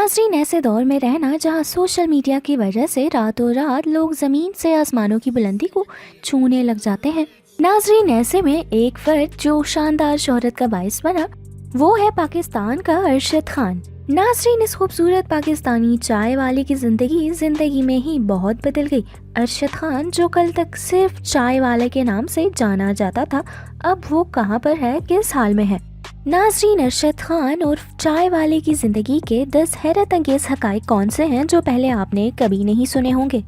नाज़रीन, ऐसे दौर में रहना जहां सोशल मीडिया की वजह से रातों रात लोग ज़मीन से आसमानों की बुलंदी को छूने लग जाते हैं। नाज़रीन, ऐसे में एक फर्द जो शानदार शोहरत का बाइस बना वो है पाकिस्तान का अरशद खान। नाज़रीन, इस खूबसूरत पाकिस्तानी चाय वाले की जिंदगी में ही बहुत बदल गई। अरशद खान जो कल तक सिर्फ चाय वाले के नाम से जाना जाता था, अब वो कहाँ पर है, किस हाल में है। नाज़रीन, अरशद खान और चाय वाले की जिंदगी के 10 हैरत अंगेज हकाइक कौन से हैं जो पहले आपने कभी नहीं सुने होंगे।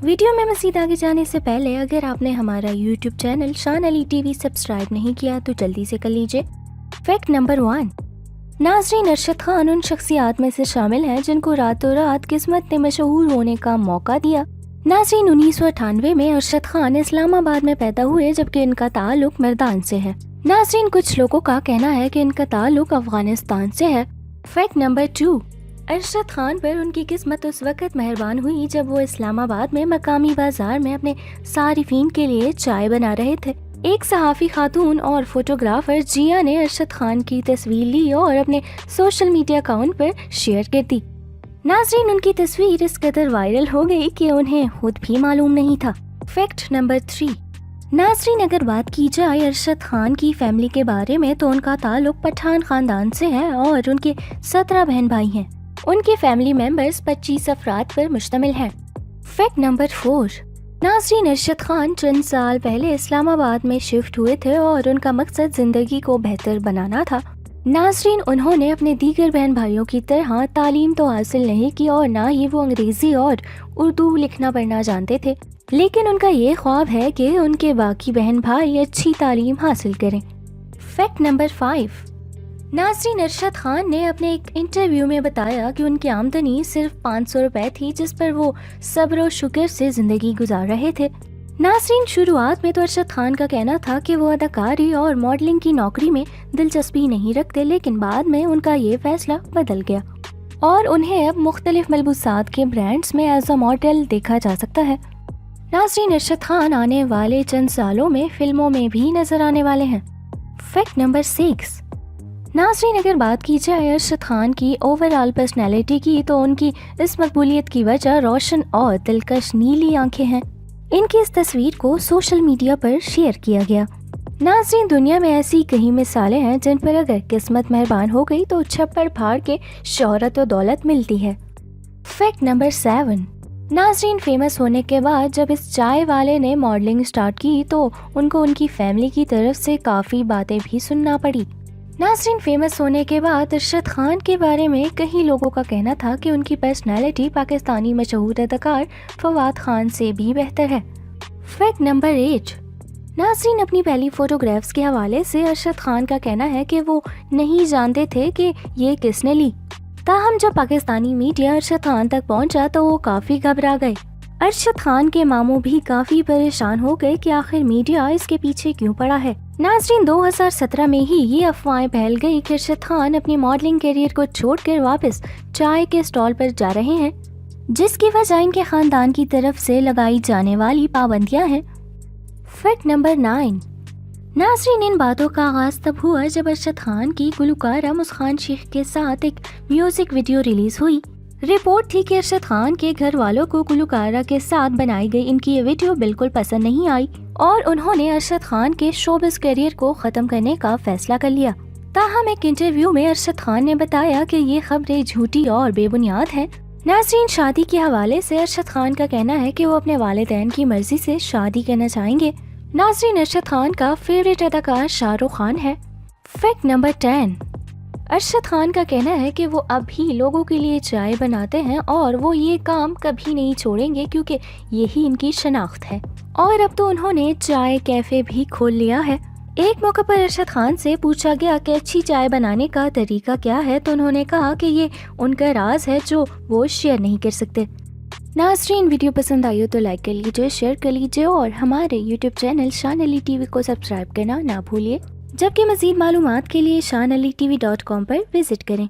वीडियो में मज़ीद आगे जाने से पहले अगर आपने हमारा यूट्यूब चैनल शान अली टीवी सब्सक्राइब नहीं किया तो जल्दी से कर लीजिए। Fact number 1। नाज़रीन, अरशद खान उन शख्सियात में से शामिल हैं जिनको रातों रात किस्मत ने मशहूर होने का मौका दिया। नाज़रीन, 1998 में अरशद खान इस्लामाबाद में पैदा हुए जबकि इनका ताल्लुक मर्दान से है। नाज़रीन, कुछ लोगों का कहना है कि इनका ताल्लुक अफगानिस्तान से है। Fact number 2। अरशद खान पर उनकी किस्मत उस वक़्त मेहरबान हुई जब वो इस्लामाबाद में मकामी बाजार में अपने सारिफीन के लिए चाय बना रहे थे। एक सहाफ़ी खातून और फोटोग्राफर जिया ने अरशद खान की तस्वीर ली और अपने सोशल मीडिया अकाउंट पर शेयर कर दी। नाज़रीन, उनकी तस्वीर इस कदर वायरल हो गई कि उन्हें खुद भी मालूम नहीं था। Fact number 3। नाज़रीन, अगर बात की जाए अरशद खान की फैमिली के बारे में तो उनका ताल्लुक पठान खानदान से है और उनके 17 बहन भाई हैं। उनके फैमिली मेंबर्स 25 अफराद पर मुश्तमिल हैं। Fact number 4। नाज़रीन, अरशद खान चंद साल पहले इस्लामाबाद में शिफ्ट हुए थे और उनका मकसद ज़िंदगी को बेहतर बनाना था। नाज़रीन, उन्होंने अपने दीगर बहन भाइयों की तरह तालीम तो हासिल नहीं की और ना ही वो अंग्रेज़ी और उर्दू लिखना पढ़ना जानते थे, लेकिन उनका ये ख्वाब है कि उनके बाकी बहन भाई अच्छी तालीम हासिल करें। Fact number 5। नाज़रीन, अरशद खान ने अपने एक इंटरव्यू में बताया कि उनकी आमदनी सिर्फ 500 रुपए थी जिस पर वो सब्र और शुक्र से ज़िंदगी गुजार रहे थे। नाज़रीन, शुरुआत में तो अरशद खान का कहना था कि वो अदाकारी और मॉडलिंग की नौकरी में दिलचस्पी नहीं रखते, लेकिन बाद में उनका ये फैसला बदल गया और उन्हें अब मुख्तलिफ मलबूसात के ब्रांड्स में एज अ मॉडल देखा जा सकता है। नाज़रीन, अरशद खान आने वाले चंद सालों में फिल्मों में भी नजर आने वाले हैं। Fact number 6। नाज़रीन, अगर बात की जाए अरशद खान की ओवरऑल पर्सनैलिटी की तो उनकी इस मकबूलियत की वजह रोशन और दिलकश नीली आंखें हैं। इनकी इस तस्वीर को सोशल मीडिया पर शेयर किया गया। नाज़रीन, दुनिया में ऐसी कई मिसालें हैं जिन पर अगर किस्मत मेहरबान हो गई तो छप्पड़ फाड़ के शोहरत और दौलत मिलती है। Fact number 7। नाज़रीन, फेमस होने के बाद जब इस चाय वाले ने मॉडलिंग स्टार्ट की तो उनको उनकी फैमिली की तरफ से काफ़ी बातें भी सुनना पड़ी। नाज़रीन, फेमस होने के बाद अरशद खान के बारे में कई लोगों का कहना था कि उनकी पर्सनैलिटी पाकिस्तानी मशहूर अदाकार फवाद खान से भी बेहतर है। Fact number 8। नाज़रीन, अपनी पहली फ़ोटोग्राफ्स के हवाले से अरशद खान का कहना है कि वो नहीं जानते थे कि ये किसने ली। ताहम जब पाकिस्तानी मीडिया अरशद खान तक पहुंचा तो वो काफ़ी घबरा गए। अरशद खान के मामू भी काफ़ी परेशान हो गए कि आखिर मीडिया इसके पीछे क्यों पड़ा है। नाज़रीन, 2017 में ही ये अफवाहें फैल गई कि अरशद खान अपनी मॉडलिंग करियर को छोड़कर वापस चाय के स्टॉल पर जा रहे हैं, जिसकी वजह इनके खानदान की तरफ से लगाई जाने वाली पाबंदियां हैं। Fact number 9। नाज़रीन, इन बातों का आगाज़ तब हुआ जब अरशद खान की गुलकारा मुस्कान शेख के साथ एक म्यूजिक वीडियो रिलीज हुई। रिपोर्ट थी कि अरशद खान के घर वालों को गुलकारा के साथ बनाई गई इनकी ये वीडियो बिल्कुल पसंद नहीं आई और उन्होंने अरशद खान के शोबिज़ करियर को ख़त्म करने का फैसला कर लिया। ताहम एक इंटरव्यू में अरशद खान ने बताया कि ये खबरें झूठी और बेबुनियाद हैं। नाज़रीन, शादी के हवाले से अरशद खान का कहना है कि वो अपने वालिदैन की मर्जी से शादी करना चाहेंगे। नाज़रीन, अरशद खान का फेवरेट अदाकार शाहरुख खान है। Fact number 10। अरशद खान का कहना है कि वो अब भी लोगों के लिए चाय बनाते हैं और वो ये काम कभी नहीं छोड़ेंगे क्योंकि यही इनकी शनाख्त है और अब तो उन्होंने चाय कैफ़े भी खोल लिया है। एक मौके पर अरशद खान से पूछा गया कि अच्छी चाय बनाने का तरीका क्या है तो उन्होंने कहा कि ये उनका राज है जो वो शेयर नहीं कर सकते। नाज़रीन, वीडियो पसंद आई हो तो लाइक कर लीजिए, शेयर कर लीजिए और हमारे यूट्यूब चैनल शान अली टीवी को सब्सक्राइब करना ना भूलिए। जबकि मज़ीद मालूमात के लिए shanalitv.com पर विजिट करें।